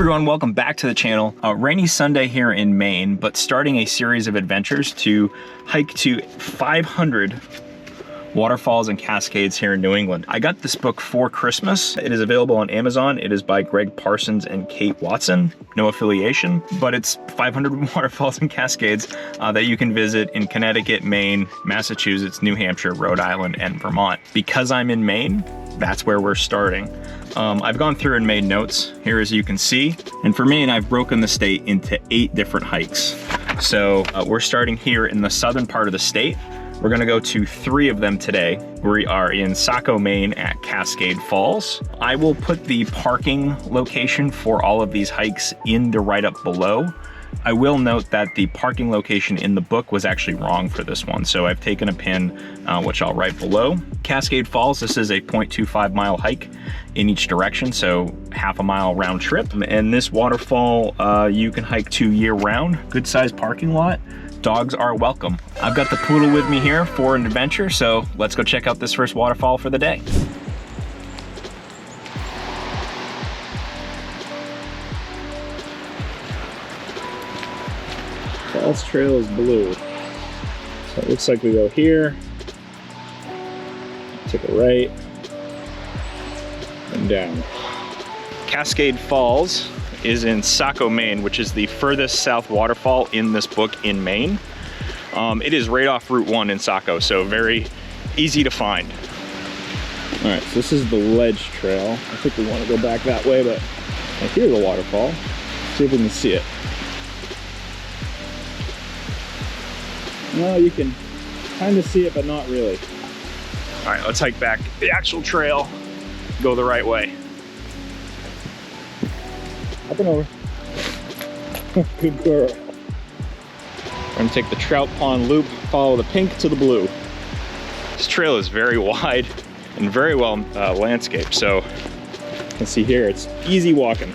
everyone, welcome back to the channel. Rainy Sunday here in Maine, but starting a series of adventures to hike to 500 waterfalls and cascades here in New England. I got this book for Christmas. It is available on Amazon. It is by Greg Parsons and Kate Watson. No affiliation, but it's 500 waterfalls and cascades that you can visit in Connecticut, Maine, Massachusetts, New Hampshire, Rhode Island, and Vermont. Because I'm in Maine, that's where we're starting. I've gone through and made notes here, as you can see. And for Maine, I've broken the state into 8 different hikes. So we're starting here in the southern part of the state. We're gonna go to 3 of them today. We are in Saco, Maine at Cascade Falls. I will put the parking location for all of these hikes in the write-up below. I will note that the parking location in the book was actually wrong for this one, so I've taken a pin, which I'll write below. Cascade Falls, this is a 0.25 mile hike in each direction, so half a mile round trip. And this waterfall, you can hike to year round. Good sized parking lot. Dogs are welcome. I've got the poodle with me here for an adventure, so let's go check out this first waterfall for the day. Falls trail is blue. So it looks like we go here, take a right, and down. Cascade Falls is in Saco, Maine, which is the furthest south waterfall in this book in Maine. It is right off Route 1 in Saco, so very easy to find. All right, so this is the ledge trail. I think we want to go back that way, but I hear the waterfall. See if we can see it. Well, you can kind of see it, but not really. All right, let's hike back the actual trail, go the right way. Up and over. Good girl. We're gonna take the trout pond loop, follow the pink to the blue. This trail is very wide and very well landscaped, so you can see here it's easy walking.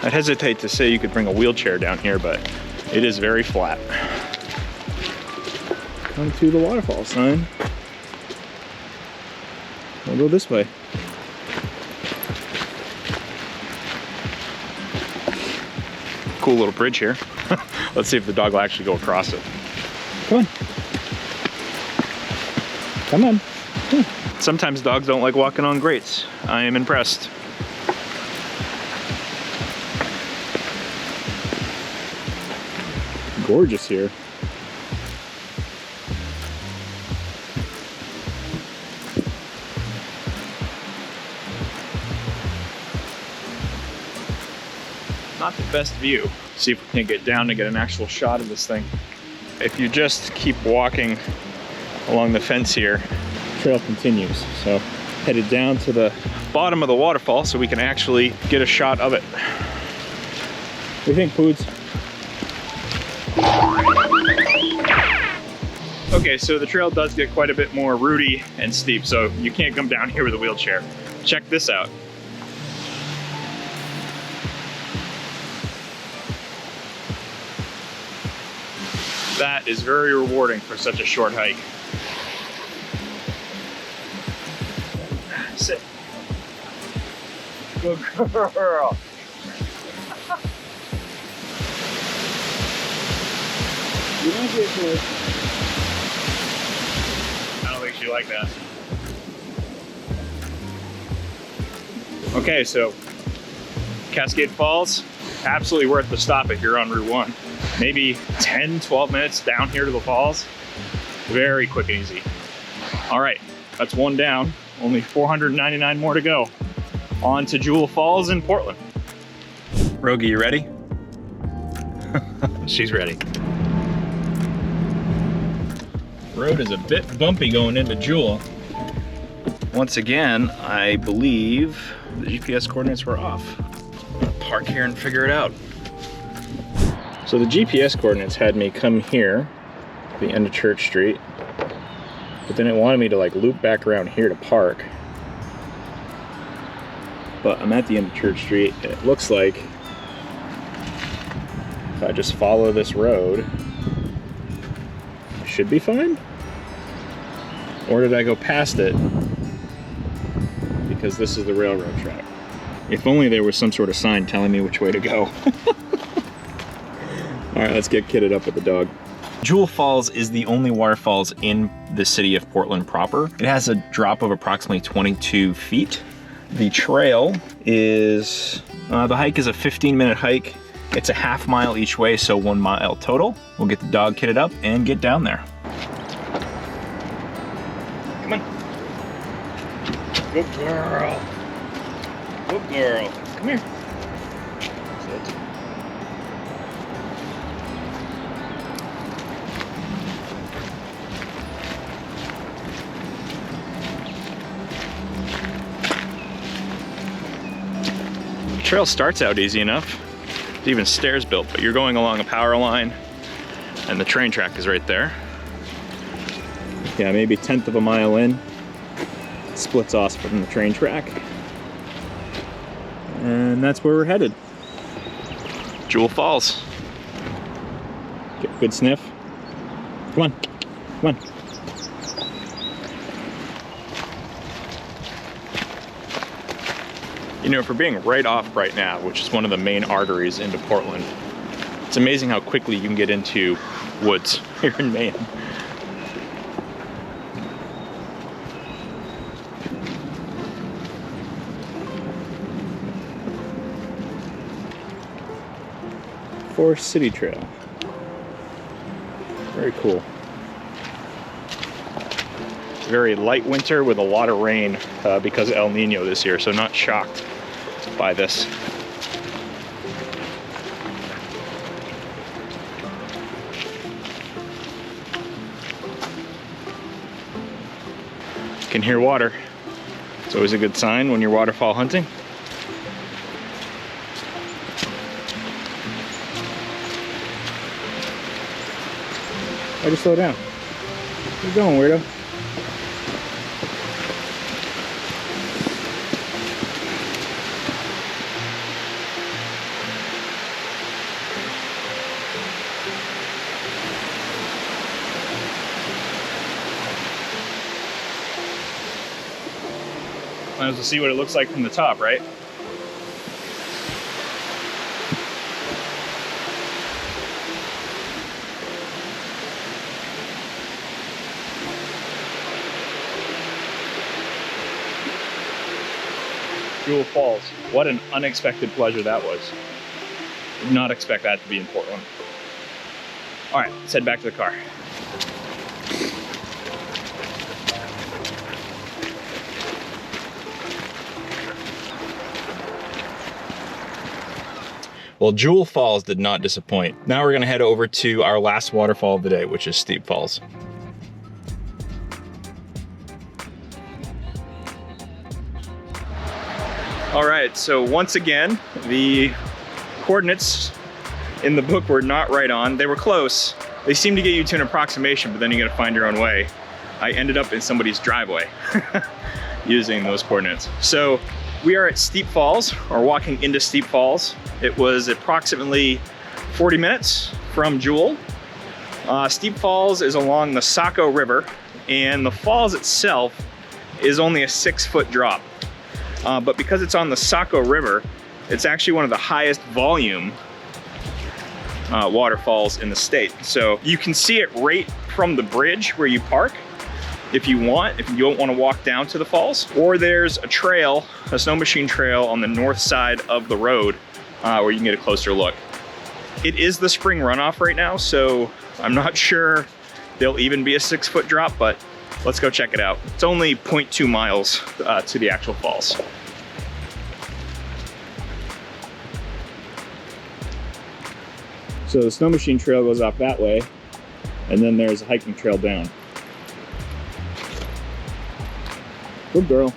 I'd hesitate to say you could bring a wheelchair down here, but it is very flat. Come to the waterfall sign. We'll go this way. Cool little bridge here. Let's see if the dog will actually go across it. Come on. Come on. Sometimes dogs don't like walking on grates. I am impressed. Gorgeous here. Not the best view. See if we can get down to get an actual shot of this thing. If you just keep walking along the fence here, the trail continues. So headed down to the bottom of the waterfall so we can actually get a shot of it. What do you think, Poods? Okay, so the trail does get quite a bit more rooty and steep, so you can't come down here with a wheelchair. Check this out. That is very rewarding for such a short hike. Sit. Good girl. You might get close. I don't think she liked that. Okay, so Cascade Falls, absolutely worth the stop if you're on Route 1. Maybe 10, 12 minutes down here to the falls. Very quick and easy. All right, that's one down. Only 499 more to go. On to Jewell Falls in Portland. Rogie, you ready? She's ready. Road is a bit bumpy going into Jewell. Once again, I believe the GPS coordinates were off. I'm gonna park here and figure it out. So the GPS coordinates had me come here, the end of Church Street, but then it wanted me to like loop back around here to park. But I'm at the end of Church Street, and it looks like if I just follow this road, I should be fine? Or did I go past it because this is the railroad track? If only there was some sort of sign telling me which way to go. All right, let's get kitted up with the dog. Jewell Falls is the only waterfalls in the city of Portland proper. It has a drop of approximately 22 feet. The trail is, the hike is a 15-minute hike. It's a half mile each way, so 1 mile total. We'll get the dog kitted up and get down there. Come on. Good girl. Good girl. Come here. Sit. The trail starts out easy enough. There's even stairs built, but you're going along a power line and the train track is right there. Yeah, maybe 1/10 of a mile in. Splits off from the train track. And that's where we're headed. Jewell Falls. Get a good sniff. Come on, come on. You know, for being right off right now, which is one of the main arteries into Portland, it's amazing how quickly you can get into woods here in Maine. Forest City Trail. Very cool. Very light winter with a lot of rain because of El Nino this year, so not shocked by this. You can hear water. It's always a good sign when you're waterfall hunting. Why'd you slow down? Where you going, weirdo? Might as well see what it looks like from the top, right? Jewell Falls. What an unexpected pleasure that was. Did not expect that to be in Portland. All right, let's head back to the car. Well, Jewell Falls did not disappoint. Now we're gonna head over to our last waterfall of the day, which is Steep Falls. All right, so once again, the coordinates in the book were not right on. They were close. They seem to get you to an approximation, but then you gotta find your own way. I ended up in somebody's driveway using those coordinates. So we are at Steep Falls, or walking into Steep Falls. It was approximately 40 minutes from Jewell. Steep Falls is along the Saco River, and the falls itself is only a 6-foot drop. But because it's on the Saco River, it's actually one of the highest volume waterfalls in the state. So you can see it right from the bridge where you park if you want, if you don't want to walk down to the falls. Or there's a trail, a snow machine trail on the north side of the road where you can get a closer look. It is the spring runoff right now, so I'm not sure there'll even be a 6-foot drop, but let's go check it out. It's only 0.2 miles to the actual falls. So the snow machine trail goes off that way, and then there's a hiking trail down. Good girl.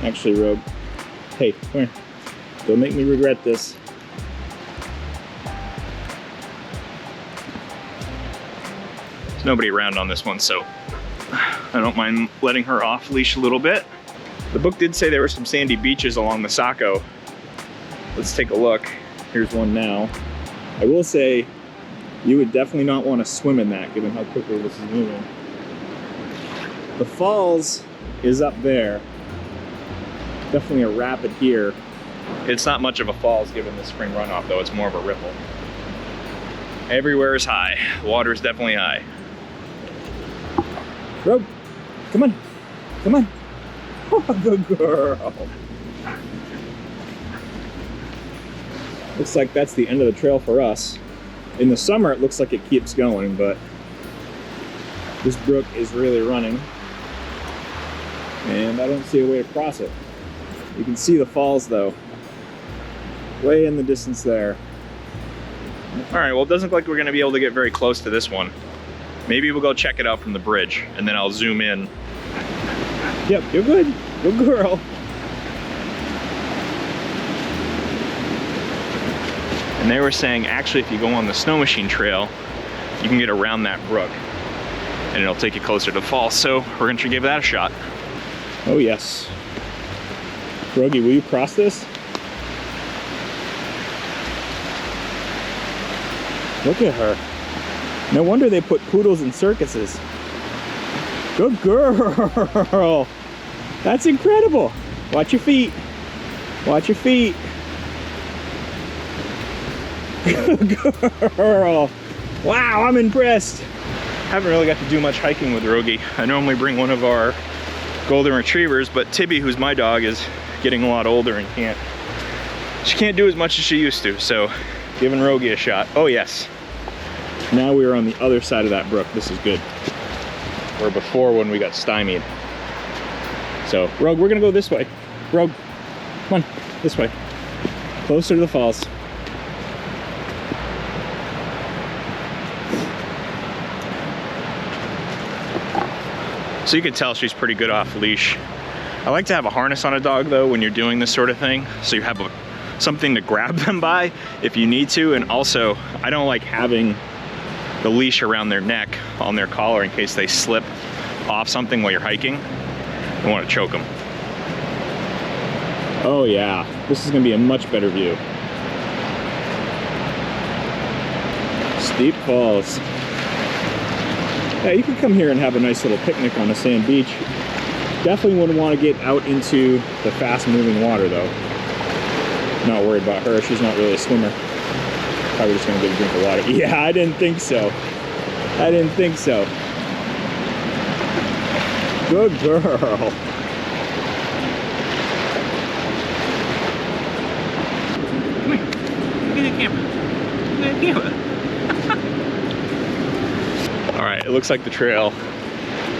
Actually, Rogue, hey, come here. Don't make me regret this. There's nobody around on this one, so I don't mind letting her off leash a little bit. The book did say there were some sandy beaches along the Saco. Let's take a look. Here's one now. I will say, you would definitely not want to swim in that, given how quickly this is moving. The falls is up there, Definitely a rapid here. It's not much of a falls given the spring runoff though, it's more of a ripple. Everywhere is high. The water is definitely high. Rogue, come on, come on. Oh, good girl. Looks like that's the end of the trail for us. In the summer, it looks like it keeps going, but this brook is really running. And I don't see a way to cross it. You can see the falls though, way in the distance there. All right, well, it doesn't look like we're gonna be able to get very close to this one. Maybe we'll go check it out from the bridge and then I'll zoom in. Yep, you're good. Good girl. And they were saying, actually, if you go on the snow machine trail, you can get around that brook and it'll take you closer to the falls. So we're gonna give that a shot. Oh yes. Rogie, will you cross this? Look at her. No wonder they put poodles in circuses. Good girl. That's incredible. Watch your feet. Watch your feet. Good girl. Wow, I'm impressed. Haven't really got to do much hiking with Rogie. I normally bring one of our golden retrievers, but Tibby, who's my dog, is getting a lot older and she can't do as much as she used to, so giving Rogie a shot. Oh yes. Now we are on the other side of that brook. This is good. Where before when we got stymied. So, Rogue, we're gonna go this way. Rogue, come on, this way. Closer to the falls. So you can tell she's pretty good off leash. I like to have a harness on a dog though when you're doing this sort of thing, so you have something to grab them by if you need to. And also, I don't like having the leash around their neck on their collar in case they slip off something while you're hiking. You want to choke them. Oh yeah, this is gonna be a much better view. Steep falls. Yeah, you can come here and have a nice little picnic on a sand beach. Definitely wouldn't want to get out into the fast moving water though. Not worried about her, she's not really a swimmer. Probably just gonna get a drink of water. Yeah, I didn't think so. I didn't think so. Good girl. Come here. Look at the camera. Look at the camera. All right, it looks like the trail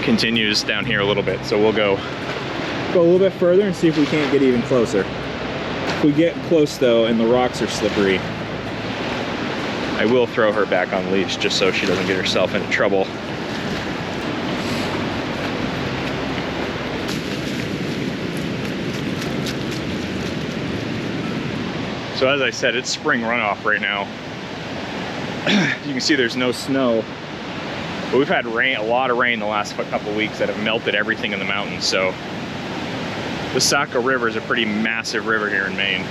continues down here a little bit, so we'll go a little bit further and see if we can't get even closer. If we get close though and the rocks are slippery, I will throw her back on leash just so she doesn't get herself into trouble. So as I said, it's spring runoff right now. You can see there's no snow, but we've had rain, a lot of rain the last couple of weeks that have melted everything in the mountains. So the Saco River is a pretty massive river here in Maine,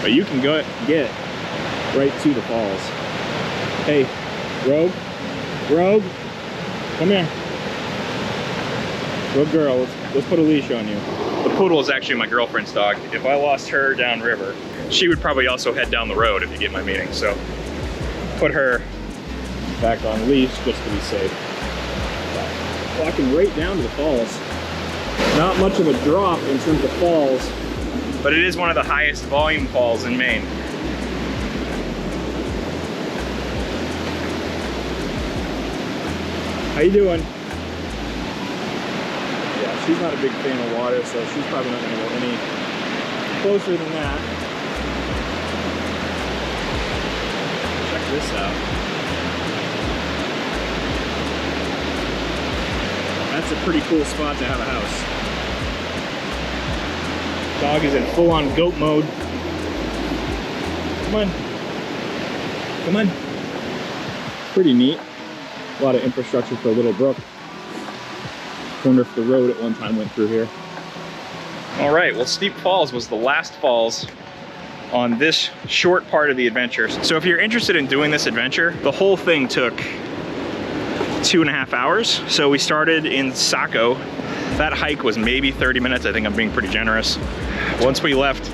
but you can get right to the falls. Hey, Rogue, come here. Good girl, let's put a leash on you. The poodle is actually my girlfriend's dog. If I lost her downriver, she would probably also head down the road, if you get my meaning. So put her back on leash just to be safe. Walking right down to the falls. Not much of a drop in terms of falls, but it is one of the highest volume falls in Maine. How you doing? Yeah, she's not a big fan of water, so she's probably not gonna go any closer than that. Check this out. That's a pretty cool spot to have a house. Dog is in full-on goat mode. Come on. Come on. Pretty neat. A lot of infrastructure for a little brook. Wonder if the road at one time went through here. All right, well, Steep Falls was the last falls on this short part of the adventure. So if you're interested in doing this adventure, the whole thing took 2.5 hours. So we started in Saco. That hike was maybe 30 minutes. I think I'm being pretty generous. Once we left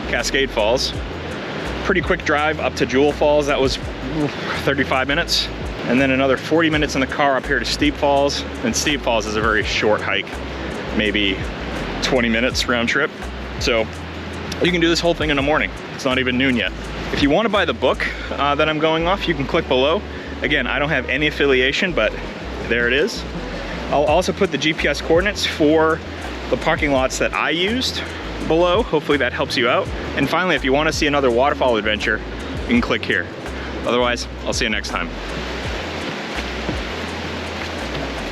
Cascade Falls, pretty quick drive up to Jewell Falls. That was 35 minutes. And then another 40 minutes in the car up here to Steep Falls. And Steep Falls is a very short hike, maybe 20 minutes round trip. So you can do this whole thing in the morning. It's not even noon yet. If you want to buy the book that I'm going off, you can click below. Again, I don't have any affiliation, but there it is. I'll also put the GPS coordinates for the parking lots that I used below. Hopefully that helps you out. And finally, if you want to see another waterfall adventure, you can click here. Otherwise, I'll see you next time.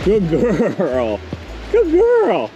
Good girl. Good girl.